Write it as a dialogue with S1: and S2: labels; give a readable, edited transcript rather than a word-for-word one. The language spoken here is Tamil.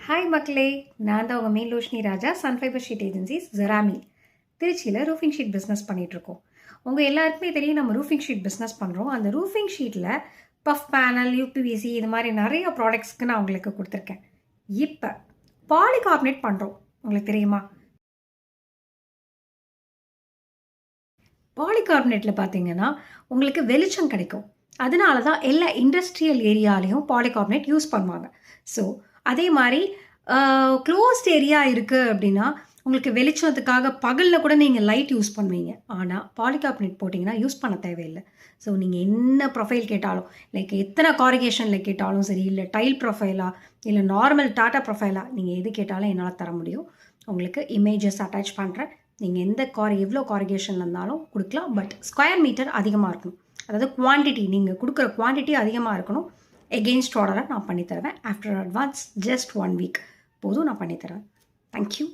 S1: ஹாய் மக்களே, நான் தான் உங்கள் மீன்லோஷினி ராஜா, சன்ஃபைபர் ஷீட் ஏஜென்சிஸ் ஜெராமி திருச்சியில் ரூஃபிங் ஷீட் பிஸ்னஸ் பண்ணிகிட்ருக்கோம். உங்கள் எல்லாருக்குமே தெரியும் நம்ம ரூஃபிங் ஷீட் பிஸ்னஸ் பண்ணுறோம். அந்த ரூஃபிங் ஷீட்டில் பஃப் பேனல், யூபிவிசி இது மாதிரி நிறைய ப்ராடக்ட்ஸ்க்கு நான் உங்களுக்கு கொடுத்துருக்கேன். இப்போ பாலிகார்பனேட் பண்ணுறோம். உங்களுக்கு தெரியுமா? பாலிகார்பனேட்டில் பார்த்தீங்கன்னா உங்களுக்கு வெளிச்சம் கிடைக்கும். அதனால தான் எல்லா இண்டஸ்ட்ரியல் ஏரியாலையும் பாலிகார்பனேட் யூஸ் பண்ணுவாங்க. ஸோ அதே மாதிரி க்ளோஸ்ட் ஏரியா இருக்குது அப்படின்னா உங்களுக்கு வெளிச்சத்துக்காக பகலில் கூட நீங்கள் லைட் யூஸ் பண்ணுவீங்க. ஆனால் பாலிகார்பனேட் போட்டிங்கன்னா யூஸ் பண்ண தேவையில்லை. ஸோ நீங்கள் என்ன ப்ரொஃபைல் கேட்டாலும், லைக் எத்தனை காரிகேஷனில் கேட்டாலும் சரி, இல்லை டைல் ப்ரொஃபைலா இல்லை நார்மல் டாட்டா ப்ரொஃபைலா, நீங்கள் எது கேட்டாலும் என்னால் தர முடியும். உங்களுக்கு இமேஜஸ் அட்டாச் பண்ணுறேன். நீங்கள் எவ்வளோ காரிகேஷனில் இருந்தாலும் கொடுக்கலாம். பட் ஸ்கொயர் மீட்டர் அதிகமாக இருக்கணும். அதாவது குவான்டிட்டி, நீங்கள் கொடுக்குற குவான்டிட்டி அதிகமாக இருக்கணும். எகெயின்ஸ்ட் ஆர்டராக நான் பண்ணித்தருவேன். ஆஃப்டர் அட்வான்ஸ் ஜஸ்ட் 1 வீக் போதும், நான் பண்ணித்தருவேன். தேங்க்யூ.